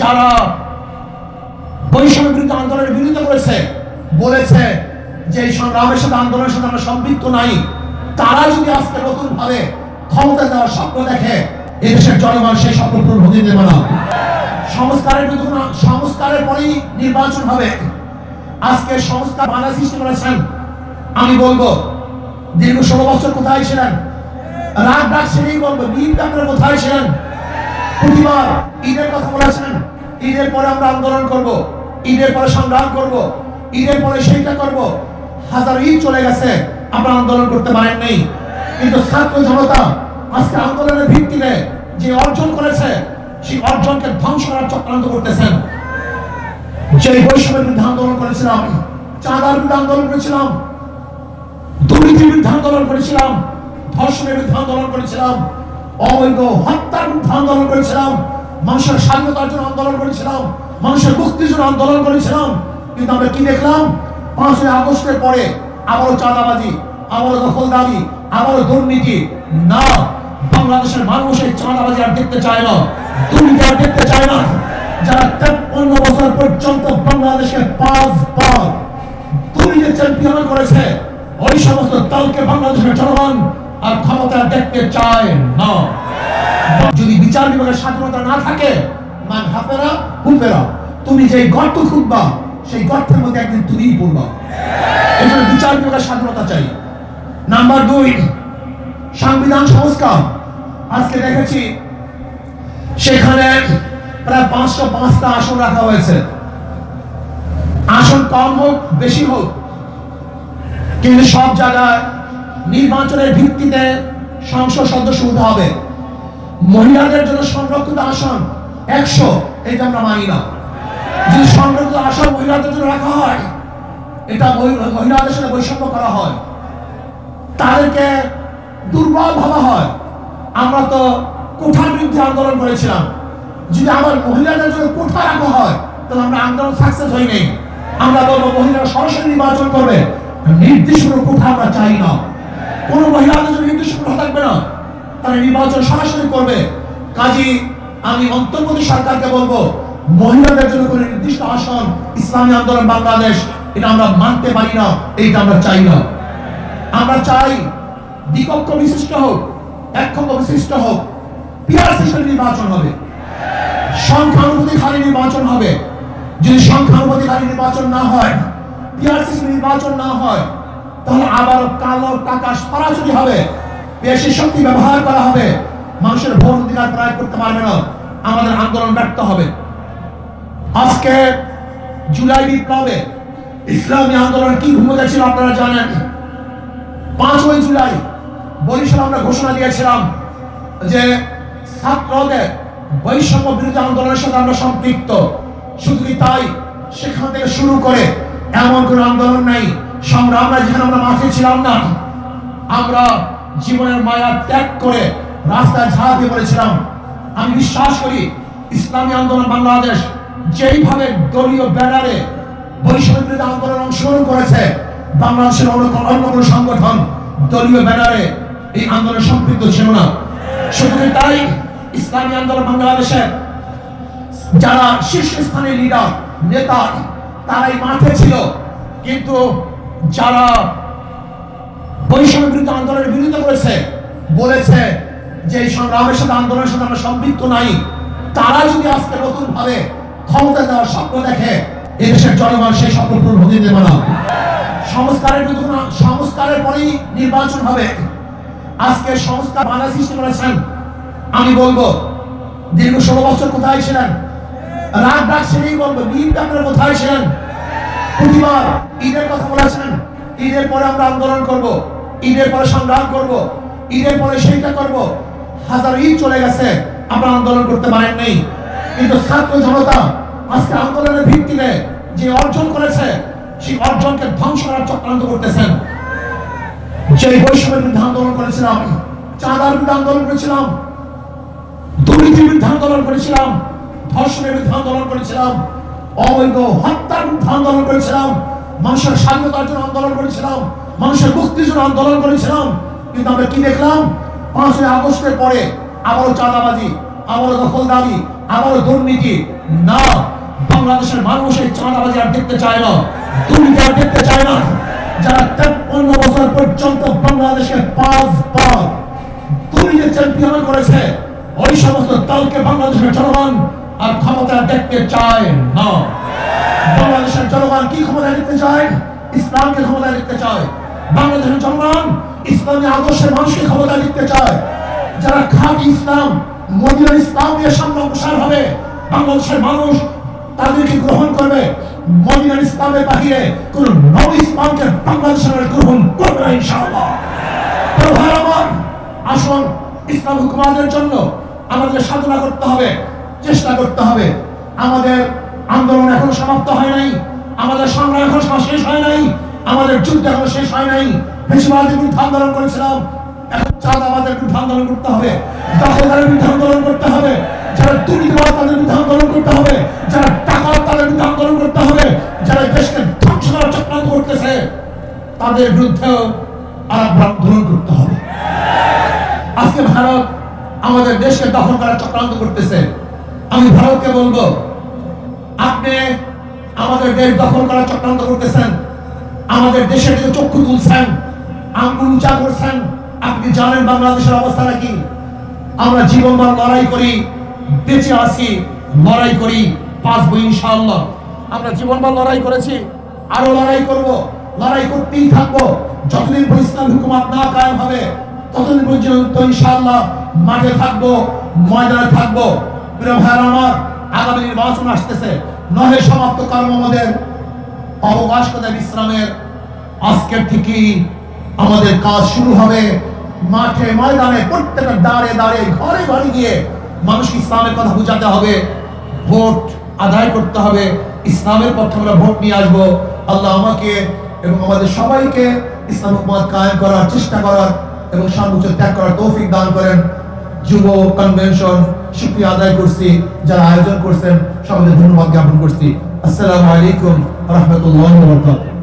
যারা বৈষম্য বিরুদ্ধে আন্দোলনের বিরোধিতা করেছে, বলেছে যে এই সংগ্রামের সাথে আন্দোলনের সাথে আমরা সম্পৃক্ত নাই, তারা যদি আজকে নতুন ভাবে ক্ষমতা দেওয়ার স্বপ্ন দেখে, এদেশের জনগণ সেই স্বপ্ন পূরণ হতে দেবে না। সংস্কারের পরেই নির্বাচন হবে। আজকে সংস্কার বাধা সৃষ্টি করেছেন। আমি বলবো, দীর্ঘ 16 বছর কোথায় ছিলেন? রাত ডাক সেরেই বলবো, বিএনপি আপনারা কোথায় ছিলেন? প্রতিবার ঈদের কথা বলেছেন, ঈদের পরে আমরা আন্দোলন করব, ঈদের পরে সংগ্রাম করব, ঈদের পরে সেইটা করব। হাজার ঈদ চলে গেছে, আপনারা আন্দোলন করতে পারেন নাই। কিন্তু ছাত্র জনতা আজকে আন্দোলনের ভিত্তিতে যে অর্জন করেছে, সেই অর্জনকে ধ্বংস করার চক্রান্ত করতেছেন। যে বৈষম্যের বিরুদ্ধে আন্দোলন করেছিলাম, চাঁদার বিরুদ্ধে আন্দোলন করেছিলাম, দুর্নীতির বিরুদ্ধে আন্দোলন করেছিলাম, ধর্ষণের বিরুদ্ধে আন্দোলন করেছিলাম, অবৈধ হত্যার বিরুদ্ধে আন্দোলন করেছিলাম, মানুষের স্বাধীনতার জন্য আন্দোলন করেছিলাম, মানুষের মুক্তির জন্য আন্দোলন করেছিলাম। কিন্তু আমরা কি দেখলাম? 5ই আগস্টের পরে আবারও চাঁদাবাজি, আবারও দখলদারি, আবারও দুর্নীতি। না, বাংলাদেশের মানুষ এই চাঁদাবাজি আর দেখতে চায় না, দুর্নীতি আর দেখতে চায় না। যারা 53 বছর পর্যন্ত বাংলাদেশকে 5 বার দুর্নীতি চ্যাম্পিয়ন করেছে, ওই সমস্ত দলকে বাংলাদেশের জনগণ আর ক্ষমতা দেখতে চায় না। যদি বিচার বিভাগের স্বাধীনতা না থাকে, মান হাফেরা হুফেরা, তুমি যে গর্ত খুঁজবা, সেই গর্তের মধ্যে একদিন তুমিই পড়বা। এই জন্য বিচার বিভাগের স্বাধীনতা চাই। নাম্বার 2, সংবিধান সংস্কার। আজকে দেখেছি সেখানে প্রায় 505টা আসন রাখা হয়েছে। আসন কম হোক বেশি হোক, কিন্তু সব জায়গায় নির্বাচনের ভিত্তিতে সংসদ সদস্য হতে হবে। মহিলাদের জন্য সংরক্ষিত আসন 100, এটা আমরা মানি না। যদি সংরক্ষিত আসন মহিলাদের জন্য রাখা হয়, এটা মহিলাদের সাথে বৈষম্য করা হয়, তাদেরকে দুর্বল ভাবা হয়। আমরা তো কোঠার বিরুদ্ধে আন্দোলন করেছিলাম। যদি আমার মহিলাদের জন্য কোঠা রাখা হয়, তাহলে আমরা আন্দোলন সাকসেস হই নাই। আমরা বলবো মহিলারা সরাসরি নির্বাচন করবে, নির্দিষ্ট কোঠা আমরা চাই না। কোন মহিলাদের জন্য নির্দিষ্ট কোঠা থাকবে না, তারা নির্বাচন সরাসরি করবে। কাজী আমি অন্তর্বর্তী সরকারকে বলবো, মহিলাদের জন্য কোন নির্দিষ্ট আসন ইসলামী আন্দোলন বাংলাদেশ, এটা আমরা মানতে পারি না, এইটা আমরা চাই না। আমরা চাই দ্বিকক্ষ বিশিষ্ট হোক, এককক্ষ বিশিষ্ট হোক, পিয়ার সিস্টেম নির্বাচন হবে, সংখ্যানুপাতিক নির্বাচন হবে। যদি সংখ্যানুপাতিক নির্বাচন না হয়, পিয়ার সিস্টেম নির্বাচন না হয়, তাহলে আবার কালো টাকা সরাসরি হবে, বেশি শক্তি ব্যবহার করা হবে, মানুষের ভোট অধিকার প্রয়োগ করতে পারবে না, আমাদের আন্দোলন ব্যর্থ হবে। আজকে জুলাই বিপ্লবে ইসলামী আন্দোলন কি ভূমিকা ছিল আপনারা জানেন। 5ই জুলাই বরিশাল আমরা ঘোষণা দিয়েছিলাম যে ছাত্রদের বৈষম্য বিরোধী আন্দোলনের সাথে আমরা সম্পৃক্ত। শুধু কি তাই, সেখান থেকে শুরু করে এমন কোন আন্দোলন নাই সংগ্রাম যেখানে আমরা মাঠে ছিলাম না। আমরা জীবনের মায়া ত্যাগ করে রাস্তায় ঝাঁপ দিয়ে পড়েছিলাম। আমি বিশ্বাস করি ইসলামী আন্দোলন বাংলাদেশ যেইভাবে দলীয় ব্যানারে বৈষম্য বিরোধী আন্দোলন অংশগ্রহণ করেছে, বাংলাদেশের অন্য কোনো সংগঠন দলীয় ব্যানারে এই আন্দোলনে সম্পৃক্ত ছিল না। শুধু তাই, ইসলামী আন্দোলন বাংলাদেশের যারা শীর্ষস্থানীয় লিডার নেতা, তারাই মাঠে ছিল। কিন্তু যারা বৈষম্য বিরুদ্ধে আন্দোলনের বিরোধিতা করেছে, বলেছে যে এই সংগ্রামের সাথে আন্দোলনের সাথে আমরা সম্পৃক্ত নাই, তারা যদি আজকে নতুন ভাবে ক্ষমতা দেওয়ার স্বপ্ন দেখে, এদেশের জনগণ সেই স্বপ্ন পূরণ হতে দেবে না। সংস্কারের পরেই নির্বাচন হবে। আজকে সংস্কার বাধা সৃষ্টি করেছেন। আমি বলবো, দীর্ঘ 16 বছর কোথায় ছিলেন? রাত ডাক সেরেই বলবো, বিএনপি আপনারা কোথায় ছিলেন? প্রতিবার ঈদের কথা বলেছেন, ঈদের পরে আমরা আন্দোলন করব, ঈদের পরে সংগ্রাম করব, ঈদের পরে সেইটা করব। হাজার ঈদ চলে গেছে, আপনারা আন্দোলন করতে পারেন নাই। কিন্তু ছাত্র জনতা আজকে আন্দোলনের ভিত্তিতে যে অর্জন করেছে, সেই অর্জনকে ধ্বংস করার চক্রান্ত করতেছেন। যে বৈষম্যের বিরুদ্ধে আন্দোলন করেছিলাম, চাঁদার বিরুদ্ধে আন্দোলন করেছিলাম, দুর্নীতির বিরুদ্ধে আন্দোলন করেছিলাম, ধর্ষণের বিরুদ্ধে আন্দোলন করেছিলাম, অবৈধ হত্যার বিরুদ্ধে আন্দোলন করেছিলাম, মানুষের স্বাধীনতার জন্য আন্দোলন করেছিলাম, মানুষের মুক্তির জন্য আন্দোলন করেছিলাম। কিন্তু আমরা কি দেখলাম? 5ই আগস্টের পরে আবারও চাঁদাবাজি, আবারও দখলদারি, আবারও দুর্নীতি না। বাংলাদেশের মানুষ এই চাঁদাবাজি আর দেখতে চায় না, দুর্নীতি আর দেখতে চায় না। যারা 53 বছর পর্যন্ত বাংলাদেশে 5 বার দুর্নীতি চ্যাম্পিয়ন করেছে, ওই সমস্ত দলকে বাংলাদেশের জনগণ আর ক্ষমতা দেখতে চায় না। বাংলাদেশের জনগণ কি ক্ষমতা দেখতে চায়? ইসলামকে ক্ষমতা দেখতে চায়। বাংলাদেশের জনগণ ইসলামী আদর্শের মানুষকে ক্ষমতা দেখতে চায়। যারা খাঁটি ইসলাম, মদিনার ইসলাম নিয়ে সামনে অগ্রসর হবে, বাংলাদেশের মানুষ তাদেরকে গ্রহণ করবে। মদিনার ইসলামের বাহিরে কোন নব ইসলামকে বাংলাদেশের গ্রহণ করবে না ইনশাআল্লাহ। তো ভাই আমার, আসুন ইসলাম হুকুমাতের জন্য আমাদের সাধনা করতে হবে, চেষ্টা করতে হবে। আমাদের আন্দোলন এখনো সমাপ্ত হয় নাই, আমাদের সংগ্রাম এখনো শেষ হয় নাই, আমাদের যুদ্ধ এখনো শেষ হয় নাই। বেশিরভাগের বিরুদ্ধে আন্দোলন করেছিলাম, এখন চাঁদাবাজের বিরুদ্ধে আন্দোলন করতে হবে, দখলদারের বিরুদ্ধে আন্দোলন করতে হবে, যারা দুর্নীতিবাজ তাদের বিরুদ্ধে আন্দোলন করতে হবে, যারা টাকা তাদের বিরুদ্ধে আন্দোলন করতে হবে, যারা দেশকে ধ্বংস করার চক্রান্ত করতেছে তাদের বিরুদ্ধেও আন্দোলন করতে হবে। আজকে ভারত আমাদের দেশকে দখল করার চক্রান্ত করতেছে। আমি ভারতকে বলবো, আপনি আমাদের দেশ দখল করার চক্রান্ত করতেছেন, আমাদের দেশের দিকে চক্ষু তুলছেন, আঙ্গুল উঁচা করছেন। আপনি জানেন বাংলাদেশের অবস্থাটা কি? আমরা জীবনভর লড়াই করি, বেঁচে আছি, লড়াই করি, বাঁচবো ইনশাআল্লাহ। আমরা জীবনভর লড়াই করেছি, আরো লড়াই করব, লড়াই করতেই থাকবো। যতদিন পর্যন্ত ইসলাম হুকুমত না কায়েম হবে ততদিন পর্যন্ত ইনশাআল্লাহ মাঠে থাকবো, ময়দানে থাকবো। প্রিয় ভাইরা আমার, আগামী নির্বাচন আসতেছে, নহে সমাপ্ত কর্ম আমাদের অবকাশ কোথায় বিশ্রামের। আজকের থেকেই আমাদের কাজ শুরু হবে। মাঠে ময়দানে প্রত্যেকটা দাঁড়ে দাঁড়ে ঘরে ঘরে গিয়ে মানুষকে ইসলামের কথা বোঝাতে হবে, ভোট আদায় করতে হবে, ইসলামের পক্ষে আমরা ভোট নিয়ে আসবো। আল্লাহ আমাকে এবং আমাদের সবাইকে ইসলাম হুকুমত কায়েম করার চেষ্টা করার এবং সর্বোচ্চ ত্যাগ করার তৌফিক দান করেন। যুব কনভেনশন শুকরিয়া আদায় করছি, যারা আয়োজন করছেন সবাইকে ধন্যবাদ জ্ঞাপন করছি। আসসালামু আলাইকুম ওয়া রাহমাতুল্লাহি ওয়া বারাকাতুহু।